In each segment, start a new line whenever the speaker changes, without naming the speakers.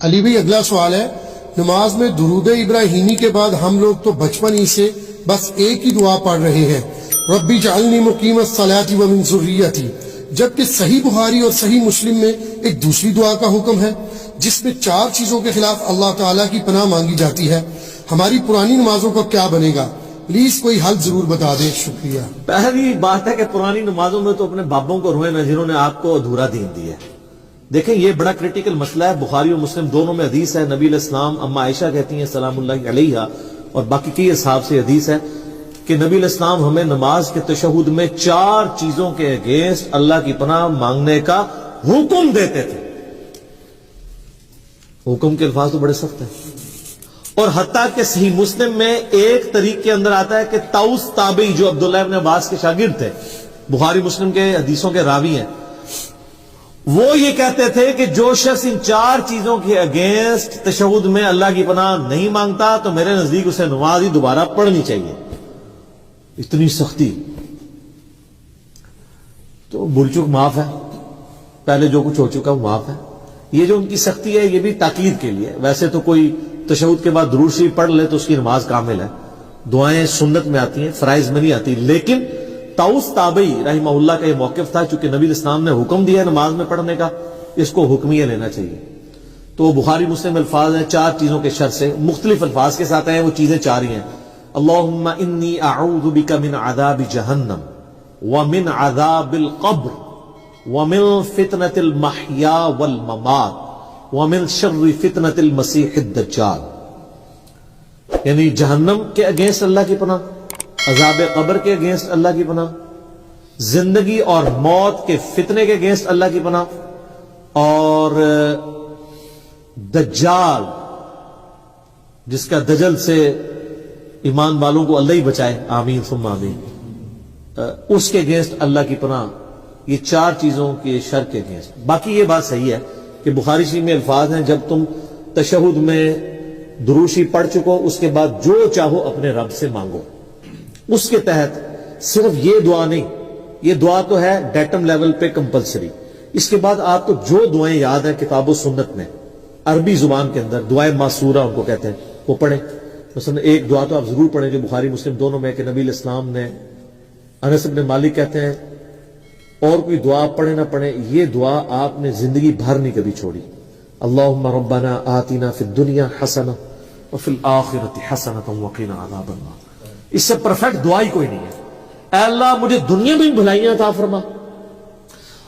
علی بھائی اگلا سوال ہے، نماز میں درود ابراہیمی کے بعد ہم لوگ تو بچپن ہی سے بس ایک ہی دعا پڑھ رہے ہیں، ربی جعلنی مقیم الصلاۃ ومن ذریتی، جبکہ صحیح بخاری اور صحیح مسلم میں ایک دوسری دعا کا حکم ہے جس میں 4 چیزوں کے خلاف اللہ تعالیٰ کی پناہ مانگی جاتی ہے۔ ہماری پرانی نمازوں کا کیا بنے گا؟ پلیز کوئی حل ضرور بتا دیں، شکریہ۔
پہلی بات ہے کہ پرانی نمازوں میں تو اپنے بابوں کو روئے نہ جنہوں نے آپ کو ادھورا دین دیا ہے۔ دیکھیں یہ بڑا کریٹیکل مسئلہ ہے، بخاری اور مسلم دونوں میں حدیث ہے، نبی علیہ السلام اما عائشہ کہتی ہیں سلام اللہ علیہا اور باقی کئی اصحاب سے حدیث ہے کہ نبی علیہ السلام ہمیں نماز کے تشہد میں 4 چیزوں کے اگینسٹ اللہ کی پناہ مانگنے کا حکم دیتے تھے۔ حکم کے الفاظ تو بڑے سخت ہیں، اور حتیٰ کہ صحیح مسلم میں ایک طریق کے اندر آتا ہے کہ طاؤس تابعی جو عبداللہ ابن عباس کے شاگرد تھے، بخاری مسلم کے حدیثوں کے راوی ہیں، وہ یہ کہتے تھے کہ جو شخص ان 4 چیزوں کے اگینسٹ تشہد میں اللہ کی پناہ نہیں مانگتا تو میرے نزدیک اسے نماز ہی دوبارہ پڑھنی چاہیے۔ اتنی سختی تو بھول چک معاف ہے، پہلے جو کچھ ہو چکا وہ معاف ہے۔ یہ جو ان کی سختی ہے یہ بھی تاکید کے لیے، ویسے تو کوئی تشہد کے بعد درود شریف پڑھ لے تو اس کی نماز کامل ہے، دعائیں سنت میں آتی ہیں، فرائض میں نہیں آتی، لیکن طاؤس تابعی رحمہ اللہ کا یہ موقف تھا، چونکہ نبی الاسلام نے حکم دیا ہے نماز میں پڑھنے کا، اس کو حکمیہ لینا چاہیے۔ تو بخاری مسلم الفاظ ہیں 4 چیزوں کے شر سے، مختلف الفاظ کے ساتھ ہیں، وہ چیزیں 4 ہی ہیں۔ اللہم انی اعوذ بک من عذاب جہنم ومن عذاب القبر ومن فتنة المحیا والممات ومن شر فتنة المسیح الدجال، یعنی جہنم کے اگینسٹ اللہ کی پناہ، عذاب قبر کے اگینسٹ اللہ کی پناہ، زندگی اور موت کے فتنے کے اگینسٹ اللہ کی پناہ، اور دجال جس کا دجل سے ایمان والوں کو اللہ ہی بچائے، آمین ثم آمین، اس کے اگینسٹ اللہ کی پناہ۔ یہ 4 چیزوں کے شر کے اگینسٹ۔ باقی یہ بات صحیح ہے کہ بخاری شریف میں الفاظ ہیں جب تم تشہد میں درود شریف پڑھ چکو اس کے بعد جو چاہو اپنے رب سے مانگو۔ اس کے تحت صرف یہ دعا نہیں، یہ دعا تو ہے ڈیٹم لیول پہ کمپلسری، اس کے بعد آپ کو جو دعائیں یاد ہیں کتاب و سنت میں عربی زبان کے اندر دعائیں معصورہ ان کو کہتے ہیں، وہ پڑھیں۔ مثلا ایک دعا تو آپ ضرور پڑھیں جو بخاری مسلم دونوں میں کہ نبی علیہ السلام نے، انس بن مالک کہتے ہیں اور کوئی دعا پڑھیں نہ پڑھیں یہ دعا آپ نے زندگی بھر نہیں کبھی چھوڑی، اللہم ربنا آتنا فی الدنیا حسنہ وفی الآخرۃ حسنۃ وقنا عذاب النار۔ اس سے پرفیکٹ دعا ہی کوئی نہیں ہے۔ اے اللہ مجھے دنیا میں بھی بھلائیاں عطا فرما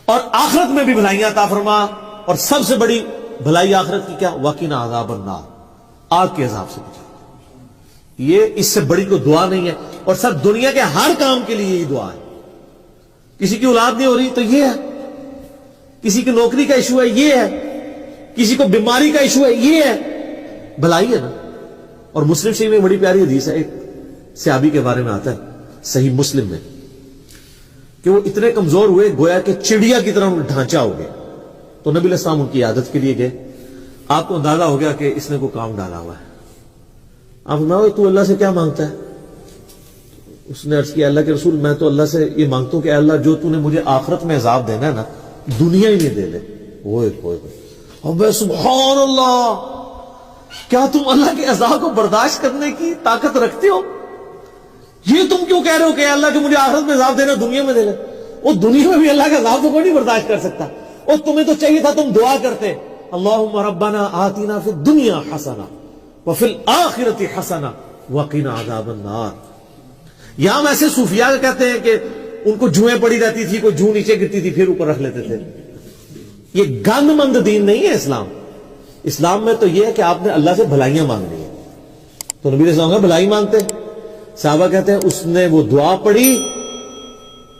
اور آخرت میں بھی بھلائیاں عطا فرما، اور سب سے بڑی بھلائی آخرت کی کیا؟ وقنا عذاب النار، آگ کے عذاب سے بچا۔ یہ اس سے بڑی کوئی دعا نہیں ہے، اور سب دنیا کے ہر کام کے لیے یہی دعا ہے۔ کسی کی اولاد نہیں ہو رہی تو یہ ہے، کسی کی نوکری کا ایشو ہے یہ ہے، کسی کو بیماری کا ایشو ہے یہ ہے، بھلائی ہے نا۔ اور مسلم شریف میں بڑی پیاری حدیث ہے، ایک صحابی کے بارے میں آتا ہے صحیح مسلم میں کہ وہ اتنے کمزور ہوئے گویا کہ چڑیا کی طرح ڈھانچہ ہو گیا، تو نبی علیہ السلام ان کی عادت کے لیے گئے۔ آپ کو اندازہ ہو گیا کہ اس نے کوئی کام ڈالا ہوا ہے۔ آپ فرمایا تو اللہ سے کیا مانگتا ہے؟ اس نے عرض کیا اللہ کے رسول میں تو اللہ سے یہ مانگتا ہوں کہ اللہ جو تو نے مجھے آخرت میں عذاب دینا ہے نا دنیا ہی میں دے لے۔ اوہ سبحان اللہ، کیا تم اللہ کے عذاب کو برداشت کرنے کی طاقت رکھتے ہو؟ یہ تم کیوں کہہ رہے ہو کہ اللہ جو مجھے آخرت میں عذاب دینا دنیا میں دے لے؟ وہ دنیا میں بھی اللہ کا عذاب تو کوئی نہیں برداشت کر سکتا، اور تمہیں تو چاہیے تھا تم دعا کرتے اللہم ربنا آتنا فی الدنیا حسنہ وفی الآخرۃ حسنہ وقنا عذاب النار۔ یہاں ایسے صوفیاء کہتے ہیں کہ ان کو جوئیں پڑی رہتی تھی، کوئی جو نیچے گرتی تھی پھر اوپر رکھ لیتے تھے۔ یہ گند مند دین نہیں ہے اسلام۔ اسلام میں تو یہ ہے کہ آپ نے اللہ سے بھلائیاں مانگنی ہے، تو نبی علیہ السلام بھلائی مانگتے، صحابہ کہتے ہیں اس نے وہ دعا پڑھی،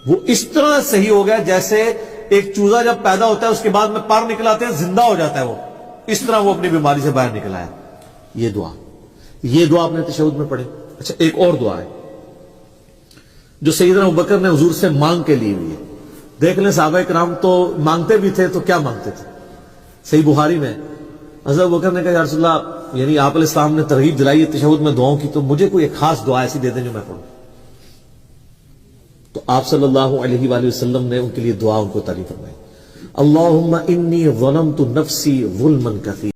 وہ اس طرح صحیح ہو گیا جیسے ایک چوزا جب پیدا ہوتا ہے اس کے بعد میں پر نکلاتے ہیں زندہ ہو جاتا ہے، وہ اس طرح وہ اپنی بیماری سے باہر نکلا ہے۔ یہ دعا آپ نے تشہد میں پڑھی۔ اچھا ایک اور دعا ہے جو سیدنا ابوبکر نے حضور سے مانگ کے لی ہوئی ہے۔ دیکھ لیں صحابہ کرام تو مانگتے بھی تھے تو کیا مانگتے تھے؟ صحیح بخاری میں حضرت ابوبکر نے کہا یا رسول اللہ، یعنی آپ علیہ السلام نے ترغیب دلائی ہے تشہد میں دعاؤں کی، تو مجھے کوئی ایک خاص دعا ایسی دے دیں جو میں پڑھوں۔ تو آپ صلی اللہ علیہ وآلہ وسلم نے ان کے لیے دعا ان کو تعریف فرمائی، اللہم انی ظلمت نفسی ظلما کثیرا